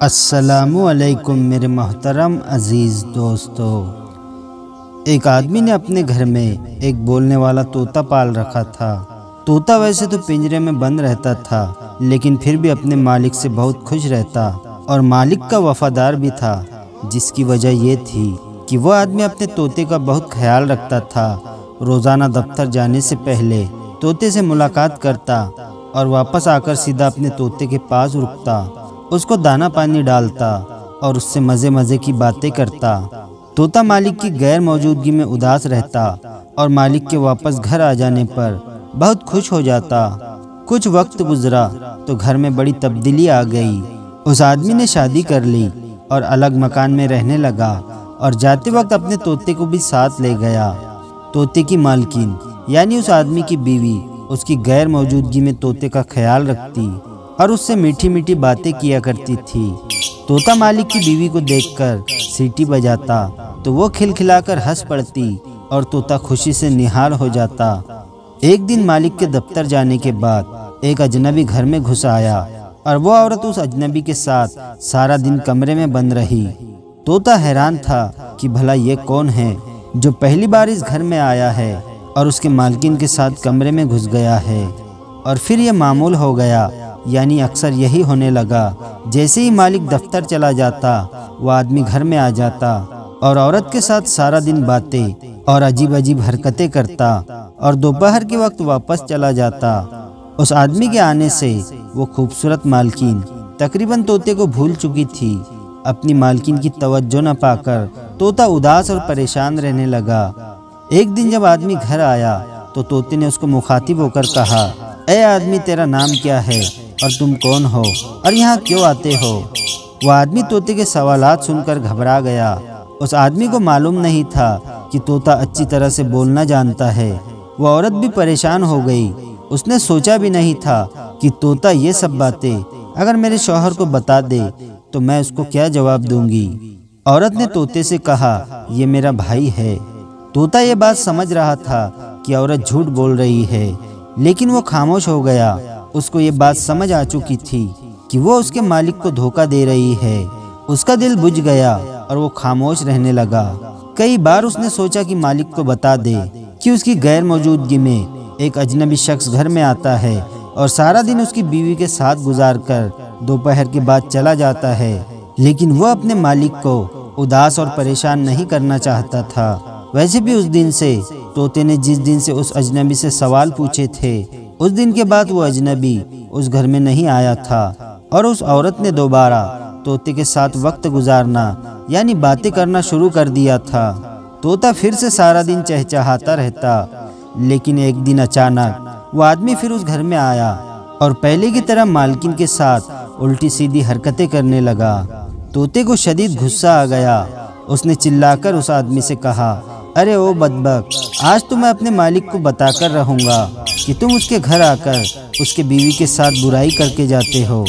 السلام علیکم میرے محترم عزیز دوستو۔ ایک آدمی نے اپنے گھر میں ایک بولنے والا طوطا پال رکھا تھا۔ طوطا ویسے تو پنجرے میں بند رہتا تھا، لیکن پھر بھی اپنے مالک سے بہت خوش رہتا اور مالک کا وفادار بھی تھا، جس کی وجہ یہ تھی کہ وہ آدمی اپنے طوطے کا بہت خیال رکھتا تھا۔ روزانہ دفتر جانے سے پہلے طوطے سے ملاقات کرتا اور واپس آ کر سیدھا اپنے طوطے کے پاس رکتا، اس کو دانا پانی ڈالتا اور اس سے مزے کی باتیں کرتا۔ طوطا مالک کی غیر موجودگی میں اداس رہتا اور مالک کے واپس گھر آ جانے پر بہت خوش ہو جاتا۔ کچھ وقت گزرا تو گھر میں بڑی تبدیلی آ گئی۔ اس آدمی نے شادی کر لی اور الگ مکان میں رہنے لگا اور جاتے وقت اپنے طوطے کو بھی ساتھ لے گیا۔ طوطے کی مالکن یعنی اس آدمی کی بیوی اس کی غیر موجودگی میں طوطے کا خیال رکھتی اور اس سے میٹھی باتیں کیا کرتی تھی۔ طوطا مالک کی بیوی کو دیکھ کر سیٹی بجاتا تو وہ کھلکھلا کر ہنس پڑتی اور طوطا خوشی سے نہال ہو جاتا۔ ایک دن مالک کے دفتر جانے کے بعد ایک اجنبی گھر میں گھس آیا اور وہ عورت اس اجنبی کے ساتھ سارا دن کمرے میں بند رہی۔ طوطا حیران تھا کہ بھلا یہ کون ہے جو پہلی بار اس گھر میں آیا ہے اور اس کے مالکن کے ساتھ کمرے میں گھس گیا ہے۔ اور پھر یہ معمول ہو گیا، یعنی اکثر یہی ہونے لگا، جیسے ہی مالک دفتر چلا جاتا وہ آدمی گھر میں آ جاتا اور عورت کے ساتھ سارا دن باتیں اور عجیب حرکتیں کرتا اور دوپہر کے وقت واپس چلا جاتا۔ اس آدمی کے آنے سے وہ خوبصورت مالکین تقریباً طوطے کو بھول چکی تھی۔ اپنی مالکین کی توجہ نہ پا کر طوطا اداس اور پریشان رہنے لگا۔ ایک دن جب آدمی گھر آیا تو طوطے نے اس کو مخاطب ہو کر کہا، اے آدمی، تیرا نام کیا ہے اور تم کون ہو اور یہاں کیوں آتے ہو؟ وہ آدمی طوطے کے سوالات سن کر گھبرا گیا۔ اس آدمی کو معلوم نہیں تھا کہ طوطا اچھی طرح سے بولنا جانتا ہے۔ وہ عورت بھی پریشان ہو گئی۔ اس نے سوچا بھی نہیں تھا کہ طوطا یہ سب باتیں اگر میرے شوہر کو بتا دے تو میں اس کو کیا جواب دوں گی۔ عورت نے طوطے سے کہا، یہ میرا بھائی ہے۔ طوطا یہ بات سمجھ رہا تھا کہ عورت جھوٹ بول رہی ہے، لیکن وہ خاموش ہو گیا۔ اس کو یہ بات سمجھ آ چکی تھی کہ وہ اس کے مالک کو دھوکہ دے رہی ہے۔ اس کا دل بجھ گیا اور وہ خاموش رہنے لگا۔ کئی بار اس نے سوچا کہ مالک کو بتا دے کہ اس کی غیر موجودگی میں ایک اجنبی شخص گھر میں آتا ہے اور سارا دن اس کی بیوی کے ساتھ گزار کر دوپہر کے بعد چلا جاتا ہے، لیکن وہ اپنے مالک کو اداس اور پریشان نہیں کرنا چاہتا تھا۔ ویسے بھی اس دن سے طوطے نے جس دن سے اس اجنبی سے سوال پوچھے تھے، اس دن کے بعد وہ اجنبی اس گھر میں نہیں آیا تھا اور اس عورت نے دوبارہ طوطے کے ساتھ وقت گزارنا یعنی باتیں کرنا شروع کر دیا تھا۔ طوطا پھر سے سارا دن چہچہاتا رہتا، لیکن ایک دن اچانک وہ آدمی پھر اس گھر میں آیا اور پہلے کی طرح مالکن کے ساتھ الٹی سیدھی حرکتیں کرنے لگا۔ طوطے کو شدید غصہ آ گیا۔ اس نے چلا کر اس آدمی سے کہا، ارے او بدبخت، آج تو میں اپنے مالک کو بتا کر رہوں گا کہ تم اس کے گھر آ کر اس کے بیوی کے ساتھ برائی کر کے جاتے ہو۔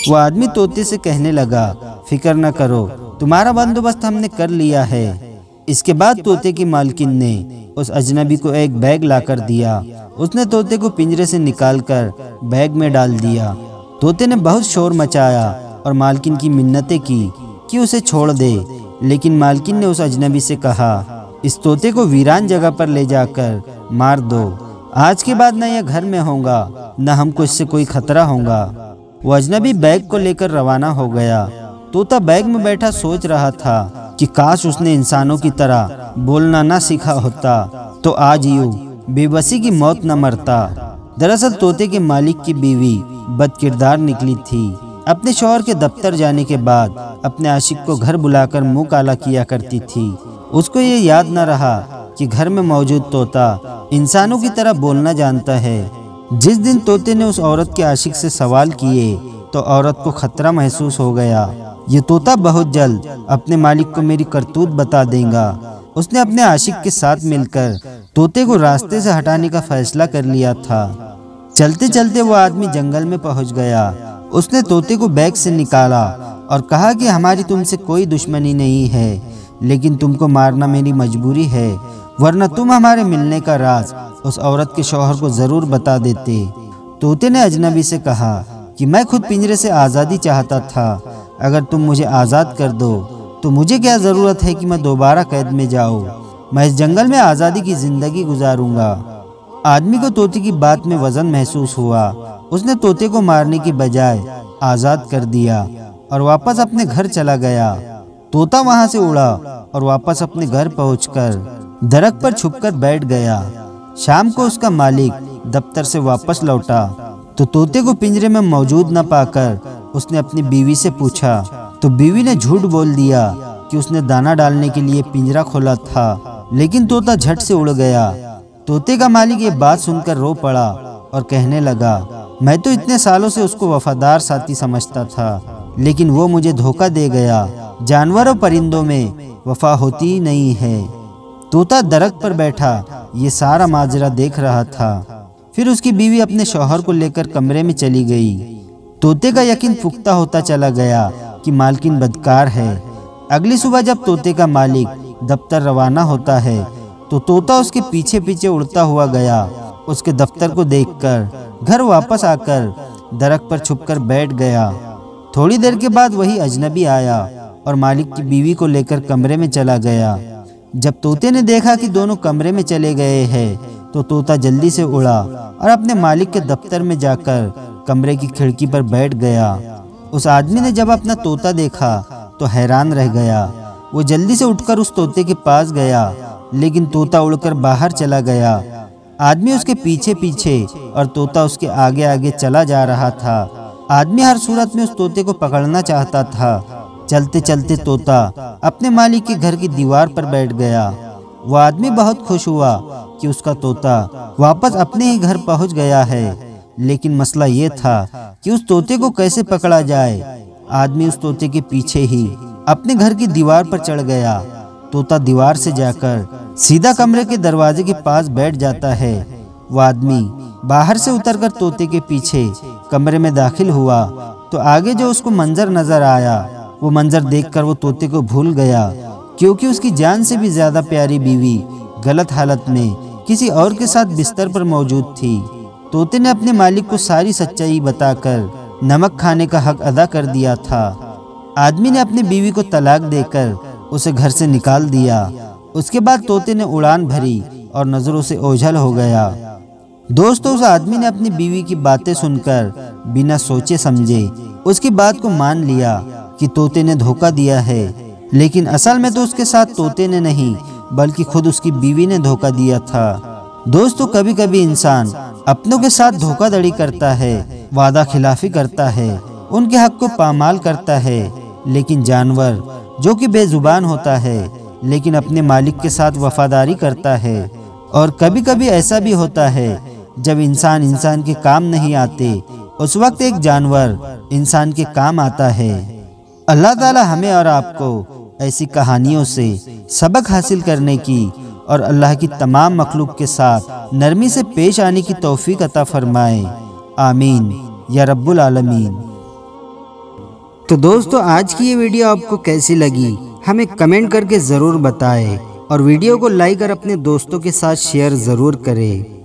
وہ آدمی طوطے سے کہنے لگا، فکر نہ کرو، تمہارا بندوبست ہم نے کر لیا ہے۔ اس کے بعد طوطے کی مالکن نے اس اجنبی کو ایک بیگ لا کر دیا۔ اس نے طوطے کو پنجرے سے نکال کر بیگ میں ڈال دیا۔ طوطے نے بہت شور مچایا اور مالکن کی منتیں کی کہ اسے چھوڑ دے، لیکن مالکن نے اس اجنبی سے کہا، اس طوطے کو ویران جگہ پر لے جا کر مار دو۔ آج کے بعد نہ یہ گھر میں ہوگا نہ ہم کو اس سے کوئی خطرہ ہوگا۔ وہ اجنبی بیگ کو لے کر روانہ ہو گیا۔ طوطا بیگ میں بیٹھا سوچ رہا تھا کہ کاش اس نے انسانوں کی طرح بولنا نہ سیکھا ہوتا تو آج یوں بے بسی کی موت نہ مرتا۔ دراصل طوطے کے مالک کی بیوی بد کردار نکلی تھی۔ اپنے شوہر کے دفتر جانے کے بعد اپنے عاشق کو گھر بلا کر منہ کالا کیا کرتی تھی۔ اس کو یہ یاد نہ رہا کہ گھر میں موجود طوطا انسانوں کی طرح بولنا جانتا ہے۔ جس دن طوطے نے اس عورت کے عاشق سے سوال کیے تو عورت کو خطرہ محسوس ہو گیا، یہ طوطا بہت جلد اپنے مالک کو میری کرتوت بتا دے گا۔ اس نے اپنے عاشق کے ساتھ مل کر طوطے کو راستے سے ہٹانے کا فیصلہ کر لیا تھا۔ چلتے چلتے وہ آدمی جنگل میں پہنچ گیا۔ اس نے طوطے کو بیگ سے نکالا اور کہا کہ ہماری تم سے کوئی دشمنی نہیں ہے، لیکن تم کو مارنا میری مجبوری ہے، ورنہ تم ہمارے ملنے کا راز اس عورت کے شوہر کو ضرور بتا دیتے۔ طوطے نے اجنبی سے کہا کہ میں خود پنجرے سے آزادی چاہتا تھا، اگر تم مجھے آزاد کر دو تو مجھے کیا ضرورت ہے کہ میں دوبارہ قید میں جاؤں، میں اس جنگل میں آزادی کی زندگی گزاروں گا۔ آدمی کو طوطے کی بات میں وزن محسوس ہوا۔ اس نے طوطے کو مارنے کی بجائے آزاد کر دیا اور واپس اپنے گھر چلا گیا۔ طوطا وہاں سے اڑا اور واپس اپنے گھر پہنچ کر درخت پر چھپ کر بیٹھ گیا۔ شام کو اس کا مالک دفتر سے واپس لوٹا تو طوطے کو پنجرے میں موجود نہ پا کر اس نے اپنی بیوی سے پوچھا تو بیوی نے جھوٹ بول دیا کہ اس نے دانہ ڈالنے کے لیے پنجرا کھولا تھا، لیکن طوطا جھٹ سے اڑ گیا۔ طوطے کا مالک یہ بات سن کر رو پڑا اور کہنے لگا، میں تو اتنے سالوں سے اس کو وفادار ساتھی سمجھتا تھا، لیکن وہ مجھے دھوکہ دے گیا۔ جانور و پرندوں میں وفا ہوتی نہیں ہے۔ طوطا درخت پر بیٹھا یہ سارا ماجرا دیکھ رہا تھا۔ پھر اس کی بیوی اپنے شوہر کو لے کر کمرے میں چلی گئی۔ طوطے کا یقین پختہ ہوتا چلا گیا کہ مالکن بدکار ہے۔ اگلی صبح جب طوطے کا مالک دفتر روانہ ہوتا ہے تو طوطا اس کے پیچھے پیچھے اڑتا ہوا گیا۔ اس کے دفتر کو دیکھ کر گھر واپس آ کر درخت پر چھپ کر بیٹھ گیا۔ تھوڑی دیر کے بعد وہی اجنبی آیا اور مالک کی بیوی کو لے کر کمرے میں چلا گیا۔ جب طوطے نے دیکھا کہ دونوں کمرے میں چلے گئے ہیں تو طوطا جلدی سے اڑا اور اپنے مالک کے دفتر میں جا کر کمرے کی کھڑکی پر بیٹھ گیا۔ اس آدمی نے جب اپنا طوطا دیکھا تو حیران رہ گیا۔ وہ جلدی سے اٹھ کر اس طوطے کے پاس گیا، لیکن طوطا اڑ کر باہر چلا گیا۔ آدمی اس کے پیچھے پیچھے اور طوطا اس کے آگے آگے چلا جا رہا تھا۔ آدمی ہر صورت میں اس طوطے کو پکڑنا چاہتا تھا۔ چلتے چلتے طوطا اپنے مالک کے گھر کی دیوار پر بیٹھ گیا۔ وہ آدمی بہت خوش ہوا کہ اس کا طوطا واپس اپنے ہی گھر پہنچ گیا ہے، لیکن مسئلہ یہ تھا کہ اس طوطے کو کیسے پکڑا جائے۔ آدمی اس طوطے کے پیچھے ہی اپنے گھر کی دیوار پر چڑھ گیا۔ طوطا دیوار سے جا کر سیدھا کمرے کے دروازے کے پاس بیٹھ جاتا ہے۔ وہ آدمی باہر سے اتر کر طوطے کے پیچھے کمرے میں داخل ہوا تو آگے جو اس کو منظر نظر آیا، وہ منظر دیکھ کر وہ طوطے کو بھول گیا، کیونکہ اس کی جان سے بھی زیادہ پیاری بیوی غلط حالت میں کسی اور کے ساتھ بستر پر موجود تھی۔ طوطے نے اپنے مالک کو ساری سچائی بتا کر نمک کھانے کا حق ادا کر دیا تھا۔ آدمی نے اپنی بیوی کو طلاق دے کر اسے گھر سے نکال دیا۔ اس کے بعد طوطے نے اڑان بھری اور نظروں سے اوجھل ہو گیا۔ دوستو، اس آدمی نے اپنی بیوی کی باتیں سن کر بنا سوچے سمجھے اس کی بات کو مان لیا کہ طوطے نے دھوکہ دیا ہے، لیکن اصل میں تو اس کے ساتھ طوطے نے نہیں بلکہ خود اس کی بیوی نے دھوکہ دیا تھا۔ دوستو، کبھی کبھی انسان اپنوں کے ساتھ دھوکہ دڑی کرتا ہے، وعدہ خلافی کرتا ہے، ان کے حق کو پامال کرتا ہے، لیکن جانور جو کہ بے زبان ہوتا ہے لیکن اپنے مالک کے ساتھ وفاداری کرتا ہے۔ اور کبھی کبھی ایسا بھی ہوتا ہے جب انسان کے کام نہیں آتے، اس وقت ایک جانور انسان کے کام آتا ہے۔ اللہ تعالی ہمیں اور آپ کو ایسی کہانیوں سے سبق حاصل کرنے کی اور اللہ کی تمام مخلوق کے ساتھ نرمی سے پیش آنے کی توفیق عطا فرمائے، آمین یا رب العالمین۔ تو دوستو، آج کی یہ ویڈیو آپ کو کیسی لگی ہمیں کمنٹ کر کے ضرور بتائیں، اور ویڈیو کو لائک اور اپنے دوستوں کے ساتھ شیئر ضرور کریں۔